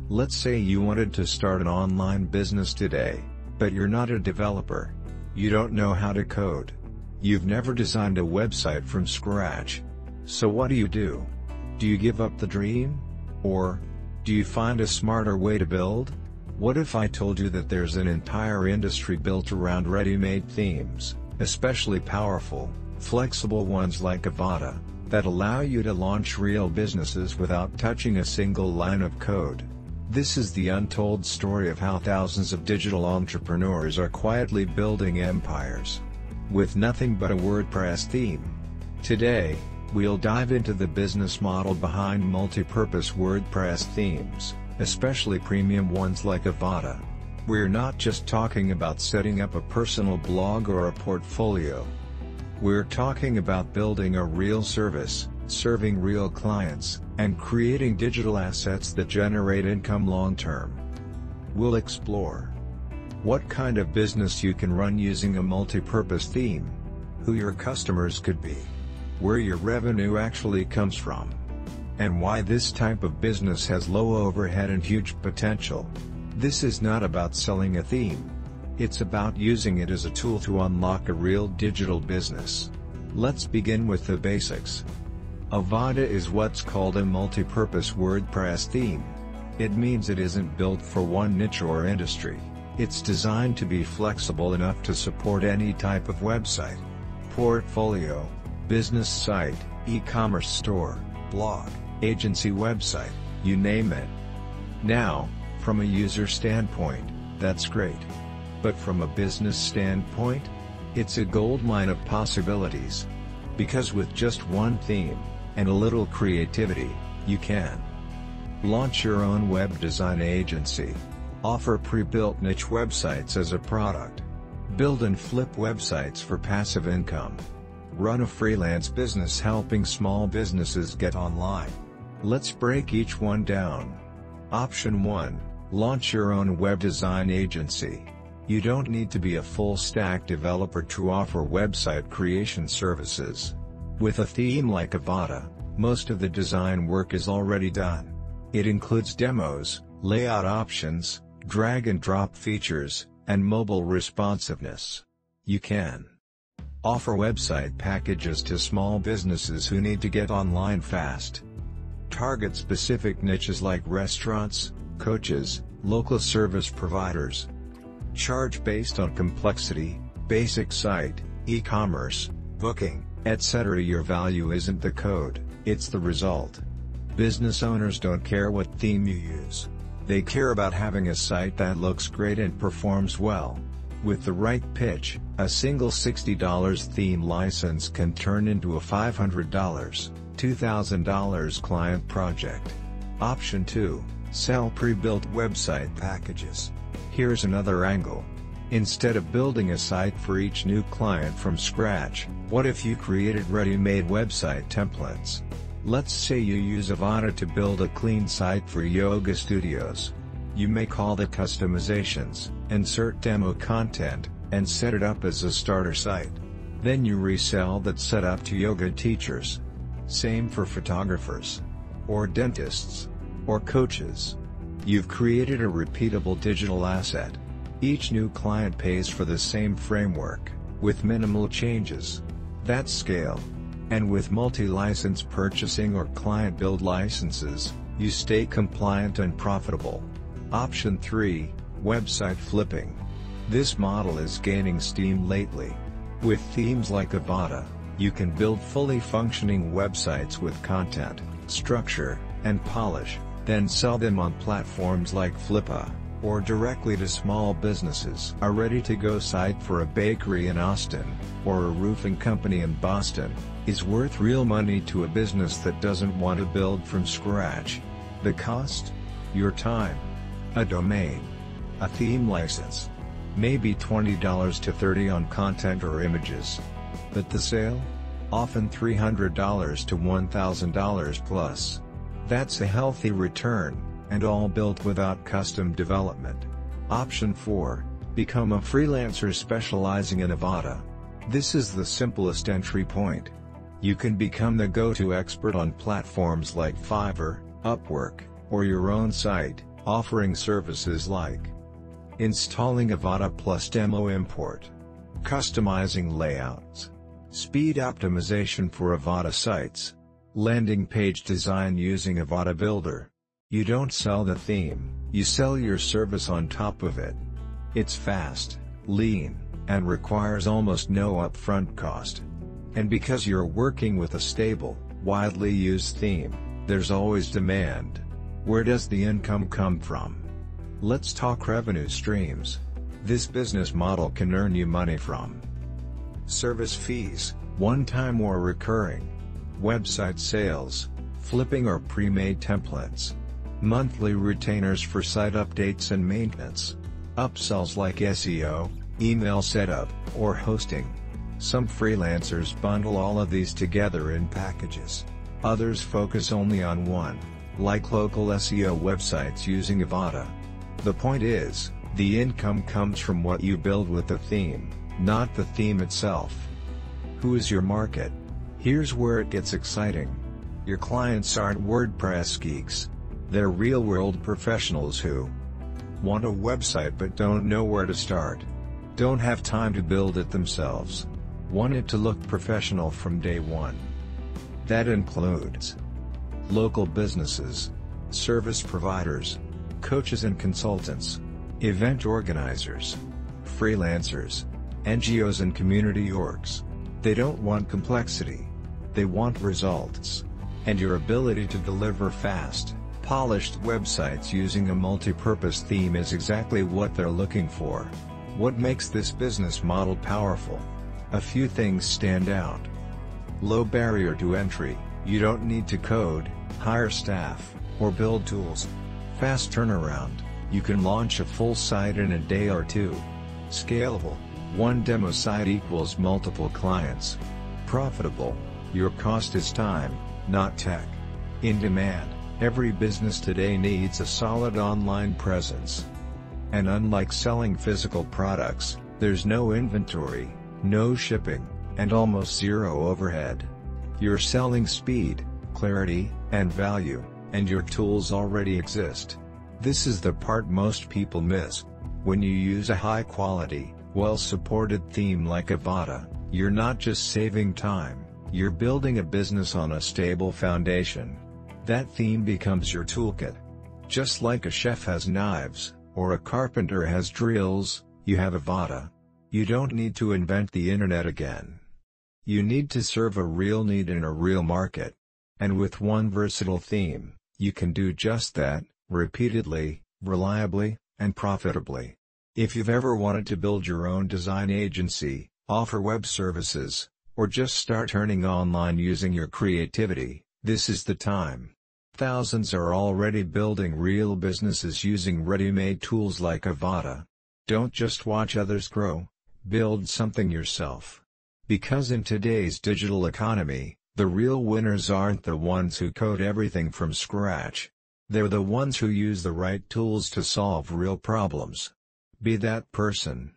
Let's say you wanted to start an online business today, but you're not a developer. You don't know how to code. You've never designed a website from scratch. So what do? Do you give up the dream? Or do you find a smarter way to build? What if I told you that there's an entire industry built around ready-made themes, especially powerful, flexible ones like Avada, that allow you to launch real businesses without touching a single line of code? This is the untold story of how thousands of digital entrepreneurs are quietly building empires with nothing but a WordPress theme. Today, we'll dive into the business model behind multi-purpose WordPress themes, especially premium ones like Avada. We're not just talking about setting up a personal blog or a portfolio. We're talking about building a real service, serving real clients, and creating digital assets that generate income long-term. We'll explore what kind of business you can run using a multi-purpose theme, who your customers could be, where your revenue actually comes from, and why this type of business has low overhead and huge potential. This is not about selling a theme. It's about using it as a tool to unlock a real digital business. Let's begin with the basics. Avada is what's called a multi-purpose WordPress theme. It means it isn't built for one niche or industry. It's designed to be flexible enough to support any type of website, portfolio, business site, e-commerce store, blog, agency website, you name it. Now, from a user standpoint, that's great. But from a business standpoint, it's a goldmine of possibilities. Because with just one theme, and a little creativity, you can launch your own web design agency, offer pre-built niche websites as a product, build and flip websites for passive income, run a freelance business helping small businesses get online. Let's break each one down. Option 1, launch your own web design agency. You don't need to be a full-stack developer to offer website creation services. With a theme like Avada, most of the design work is already done. It includes demos, layout options, drag-and-drop features, and mobile responsiveness. You can offer website packages to small businesses who need to get online fast. Target specific niches like restaurants, coaches, local service providers. Charge based on complexity, basic site, e-commerce, booking, etc. Your value isn't the code, it's the result. Business owners don't care what theme you use. They care about having a site that looks great and performs well. With the right pitch, a single $60 theme license can turn into a $500, $2,000 client project. Option 2, sell pre-built website packages. Here's another angle. Instead of building a site for each new client from scratch, what if you created ready-made website templates? Let's say you use Avada to build a clean site for yoga studios. You make all the customizations, insert demo content, and set it up as a starter site. Then you resell that setup to yoga teachers. Same for photographers, or dentists, or coaches. You've created a repeatable digital asset. Each new client pays for the same framework, with minimal changes. That's scale. And with multi-license purchasing or client-build licenses, you stay compliant and profitable. Option 3, website flipping. This model is gaining steam lately. With themes like Avada, you can build fully functioning websites with content, structure, and polish, then sell them on platforms like Flippa, or directly to small businesses. A ready-to-go site for a bakery in Austin, or a roofing company in Boston, is worth real money to a business that doesn't want to build from scratch. The cost? Your time. A domain. A theme license. Maybe $20 to $30 on content or images. But the sale? Often $300 to $1,000 plus. That's a healthy return, and all built without custom development. Option 4, become a freelancer specializing in Avada. This is the simplest entry point. You can become the go-to expert on platforms like Fiverr, Upwork, or your own site, offering services like installing Avada plus demo import, customizing layouts, speed optimization for Avada sites, landing page design using Avada Builder. You don't sell the theme, you sell your service on top of it. It's fast, lean, and requires almost no upfront cost. And because you're working with a stable, widely used theme, there's always demand. Where does the income come from? Let's talk revenue streams. This business model can earn you money from service fees, one-time or recurring, website sales, flipping or pre-made templates, monthly retainers for site updates and maintenance, upsells like SEO, email setup, or hosting. Some freelancers bundle all of these together in packages. Others focus only on one, like local SEO websites using Avada. The point is, the income comes from what you build with the theme, not the theme itself. Who is your market? Here's where it gets exciting. Your clients aren't WordPress geeks. They're real-world professionals who want a website but don't know where to start. Don't have time to build it themselves. Want it to look professional from day one. That includes local businesses, service providers, coaches and consultants, event organizers, freelancers, NGOs and community orgs. They don't want complexity. They want results. And your ability to deliver fast, polished websites using a multi-purpose theme is exactly what they're looking for. What makes this business model powerful? A few things stand out. Low barrier to entry. You don't need to code, hire staff, or build tools. Fast turnaround. You can launch a full site in a day or two. Scalable. One demo site equals multiple clients. Profitable. Your cost is time, not tech. In demand. Every business today needs a solid online presence. And unlike selling physical products, there's no inventory, no shipping, and almost zero overhead. You're selling speed, clarity, and value, and your tools already exist. This is the part most people miss. When you use a high-quality, well-supported theme like Avada, you're not just saving time, you're building a business on a stable foundation. That theme becomes your toolkit. Just like a chef has knives, or a carpenter has drills, you have Avada. You don't need to invent the internet again. You need to serve a real need in a real market. And with one versatile theme, you can do just that, repeatedly, reliably, and profitably. If you've ever wanted to build your own design agency, offer web services, or just start earning online using your creativity, this is the time. Thousands are already building real businesses using ready-made tools like Avada. Don't just watch others grow, build something yourself. Because in today's digital economy, the real winners aren't the ones who code everything from scratch. They're the ones who use the right tools to solve real problems. Be that person.